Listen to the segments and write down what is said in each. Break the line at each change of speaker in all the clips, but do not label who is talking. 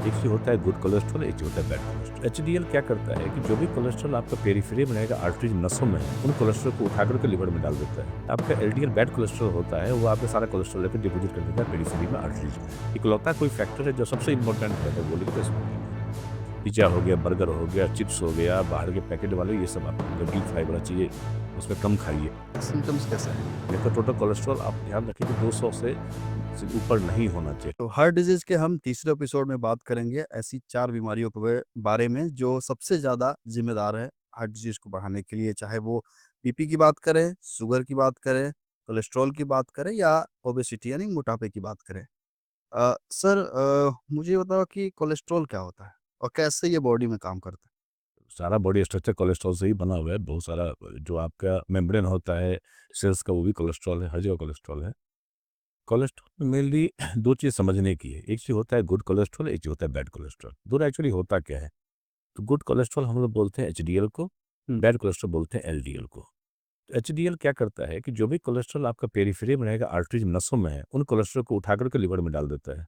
एक चीज़ होता है गुड कोलेस्ट्रॉल, एक चीज़ होता है बैड कोलेस्ट्रॉल। एचडीएल क्या करता है कि जो भी कोलेस्ट्रॉल आपका पेरिफेरी में रहेगा, आर्टरीज नसों में है, उन कोलेस्ट्रॉल को उठा कर के लिवर में डाल देता है। आपका एलडीएल बैड कोलेस्ट्रॉल होता है, वो आपका सारा कोलेस्ट्रॉल लेकर डिपॉजिट कर देता है पेरिफेरी में, आर्टरीज में। इकलौता कोई फैक्टर है जो सबसे इम्पोर्टेंट है अगर बोलेंगे तो स्मोकिंग है। पिज़्ज़ा हो गया, बर्गर हो गया, चिप्स हो गया, बाहर के पैकेट वाले, ये सब आप डीप फ्राई वाला चीज़ें उसमें कम खाइए।
सिम्पटम्स कैसे हैं?
नहीं तो टोटल कोलेस्ट्रॉल आप ध्यान रखिए कि 200 से ऊपर नहीं होना चाहिए।
तो हार्ट डिजीज़ के हम तीसरे एपिसोड में बात करेंगे ऐसी 4 बीमारियों के बारे में जो सबसे ज़्यादा ज़िम्मेदार है हार्ट डिजीज़ को बढ़ाने के लिए, चाहे वो बीपी की बात करें, शुगर की बात करें, कोलेस्ट्रॉल की बात करें या ओबेसिटी यानी मोटापे की बात करें। सर, मुझे ये बताओ कि कोलेस्ट्रॉल क्या होता है और कैसे ये बॉडी में काम करता है?
सारा बॉडी स्ट्रक्चर कोलेस्ट्रॉल से ही बना हुआ है। बहुत सारा जो आपका मेम्ब्रेन होता है सेल्स का, वो भी कोलेस्ट्रॉल है, हर जगह कोलेस्ट्रॉल है। कोलेस्ट्रॉल में मेनली 2 चीज़ समझने की है। एक चीज़ होता है गुड कोलेस्ट्रॉल, एक चीज़ होता है बैड कोलेस्ट्रॉल। दोनों एक्चुअली होता क्या है? तो गुड कोलेस्ट्रॉल हम लोग बोलते हैं एचडीएल को,
हुँ,
बैड कोलेस्ट्रॉल बोलते हैं एलडीएल को। एचडीएल क्या करता है कि जो भी कोलेस्ट्रॉल आपका पेरिफेरी में रहेगा, आर्टरीज नसों में है, उन कोलेस्ट्रॉल को उठा कर के लिवर में डाल देता है।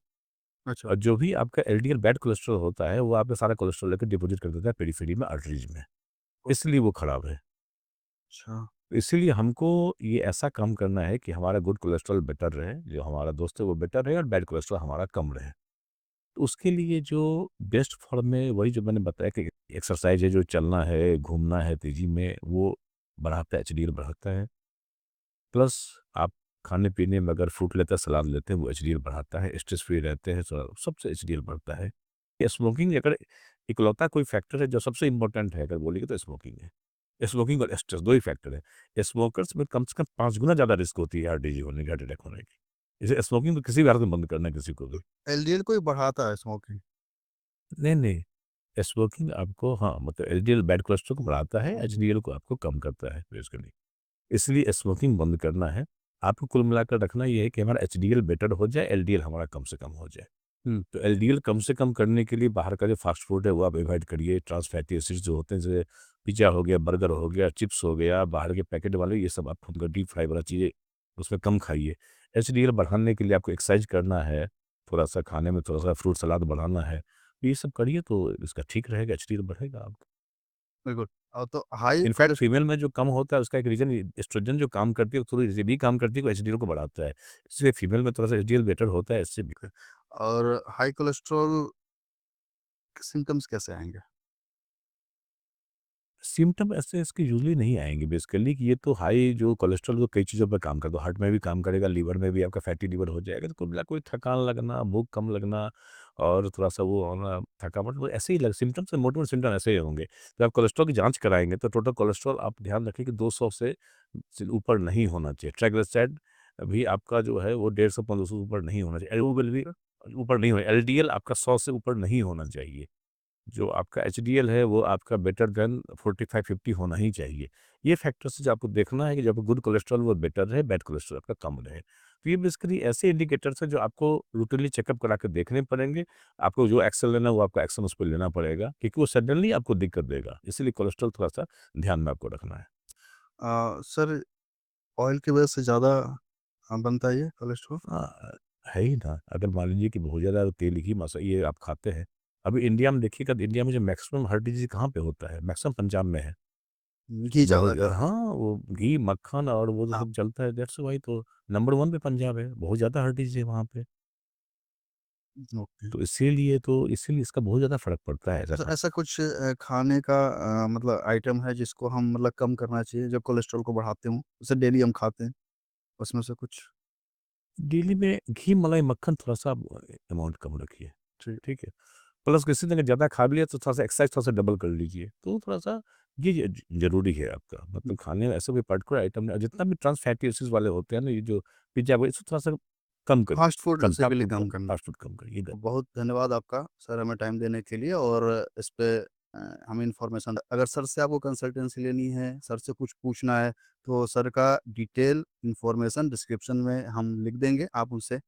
अच्छा,
और जो भी आपका एलडीएल बैड कोलेस्ट्रॉल होता है, वो आपका सारा कोलेस्ट्रॉल लेकर डिपॉजिट कर देता है पेरिफेरी में, आर्टरीज में। इसलिए वो खराब है।
अच्छा,
इसीलिए हमको ये ऐसा काम करना है कि हमारा गुड कोलेस्ट्रॉल बेटर रहे, जो हमारा दोस्त है वो बेटर रहे और बैड कोलेस्ट्रॉल हमारा कम रहे। तो उसके लिए जो बेस्ट फॉर्म है वही जो मैंने बताया कि एक्सरसाइज है, जो चलना है, घूमना है तेज़ी में, वो बढ़ाता है, एचडीएल बढ़ाता है। प्लस आप खाने-पीने में अगर फ्रूट लेते हैं, सलाद लेते हैं, वो एचडीएल बढ़ाता है, स्ट्रेस फ्री रहते हैं, सबसे एचडीएल बढ़ता है। ये स्मोकिंग अगर इकलौता कोई फैक्टर है जो सबसे इम्पोर्टेंट है अगर बोलेंगे तो स्मोकिंग है। स्मोकिंग और स्ट्रेस 2 ही फैक्टर हैं। स्मोकर्स में कम से कम 5 गुना ज़्यादा रिस्क होती है हार्ट डिज़ीज़ होने की, हार्ट अटैक होने की। इसे स्मोकिंग तो किसी भी हालत में बंद करना है किसी को भी।
एलडीएल को ही बढ़ाता है स्मोकिंग।
नहीं, नहीं, स्मोकिंग आपको हाँ, मतलब एलडीएल बैड कोलेस्ट्रॉल को बढ़ाता है, एचडीएल को आपको कम करता है बेसिकली। इसलिए स्मोकिंग बंद करना है। आपको कुल मिलाकर रखना ये है कि हमारा एचडीएल बेटर हो जाए, एलडीएल हमारा कम से कम हो जाए।
हुँ,
तो एलडीएल कम से कम करने के लिए बाहर का जो फ़ास्ट फ़ूड है वो आप अवॉइड करिए। ट्रांस फैटी एसिड्स जो होते हैं जैसे पिज़्ज़ा हो गया, बर्गर हो गया, चिप्स हो गया, बाहर के पैकेट वाले, ये सब आप उनका डीप फ्राई वाला चीज़ें उसमें कम खाइए। एचडीएल बढ़ाने के लिए आपको एक्सरसाइज करना है, थोड़ा-सा खाने में थोड़ा-सा फ्रूट सलाद बढ़ाना है। ये सब करिए तो इसका ठीक रहेगा, एचडीएल बढ़ेगा आपका।
बिल्कुल। तो हाई
इनफैक्ट
कोलेस्ट
फीमेल में जो कम होता है उसका एक रीज़न एस्ट्रोजन जो काम करती है, वो थोड़ी ये भी काम करती है, वो एचडीएल को बढ़ाता है। इसलिए फीमेल में थोड़ा-सा एचडीएल बेटर होता है इससे भी।
और हाई कोलेस्ट्रॉल के सिम्पटम्स कैसे आएँगे?
सिम्पटम ऐसे इसके यूजुअली नहीं आएँगे बेसिकली कि ये तो हाई जो कोलेस्ट्रॉल तो कई चीज़ों पे काम करता है, हार्ट में भी काम करेगा, लीवर में भी आपका फैटी लीवर हो जाएगा, तो कुल मिला कोई थकान लगना, भूख कम लगना और थोड़ा-सा वो होना, थकावट, वो ऐसे ही लग सिम्पटम्स मोटे-मोटे सिम्पटम ऐसे ही होंगे। जब आप कोलेस्ट्रॉल की जाँच कराएँगे तो टोटल कोलेस्ट्रॉल आप ध्यान रखिए कि 200 से ऊपर नहीं होना चाहिए। ट्राइग्लिसराइड भी आपका जो है वो 150-1500 से ऊपर नहीं होना चाहिए। एलडीएल भी ऊपर नहीं हो, एलडीएल आपका 100 से ऊपर नहीं होना चाहिए। जो आपका एचडीएल है वो आपका बेटर देन 45-50 होना ही चाहिए। ये फैक्टर्स जो आपको देखना है कि जब गुड कोलेस्ट्रॉल वो बेटर रहे, बैड कोलेस्ट्रॉल आपका कम रहे। तो ये बेसिकली ऐसे इंडिकेटर्स हैं जो आपको रूटीनली चेकअप करा के देखने पड़ेंगे। आपको जो एक्शन लेना है वो आपका एक्शन उस पे लेना पड़ेगा क्योंकि वो सडनली आपको दिक्कत देगा। इसीलिए कोलेस्ट्रॉल थोड़ा-सा ध्यान में आपको रखना है।
सर, ऑयल की वजह से ज़्यादा बनता है ये कोलेस्ट्रॉल?
हाँ, है ही ना। अगर मान लीजिए कि बहुत ज़्यादा तेल घी ये आप खाते हैं। अभी इंडिया में देखिएगा तो इंडिया में जो मैक्सिमम हार्ट डिज़ीज़ कहाँ पे होता है? मैक्सिमम पंजाब में है।
घी ज़्यादा
बहुत
खा
हाँ, वो घी, मक्खन और वो जो
हाँ,
सब चलता है, दैट्स व्हाई तो नंबर 1 पे पंजाब है, बहुत ज़्यादा हर्डीज़ है वहाँ पे।
ओके।
तो इसीलिए इसका बहुत ज़्यादा फ़र्क पड़ता है ऐसा
तो
खा
ऐसा कुछ खाने का मतलब आइटम है जिसको हम मतलब कम करना चाहिए जो कोलेस्ट्रॉल को बढ़ाते हों? जैसे डेली हम खाते हैं, उसमें से कुछ?
डेली में घी, मलाई, मक्खन थोड़ा-सा अमाउंट कम रखिए,
ठीक।
ठीक है? प्लस किसी ने अगर ज़्यादा खा लिया तो थोड़ा-सा एक्सरसाइज़ थोड़ा-सा डबल कर लीजिए, तो थोड़ा-सा ये ज़रूरी है आपका।
हुँ,
मतलब खाने में ऐसा कोई पर्टिकुलर आइटम नहीं, जितना भी ट्रांस फैटी एसिड्स वाले होते हैं ना, ये जो पिज़्ज़ा वो इसको थोड़ा-सा कम करिए,
फास्ट फूड
कम
से भी
फास्ट फूड
कम
कम
करना।
फास्ट फूड कम करिए।
बहुत धन्यवाद आपका सर हमें टाइम देने के लिए और इस पे हमें इन्फॉर्मेशन अगर सर से आपको कंसल्टेंसी लेनी है, सर से कुछ पूछना है, तो सर का डिटेल इन्फॉर्मेशन डिस्क्रिप्शन में हम लिख देंगे, आप उनसे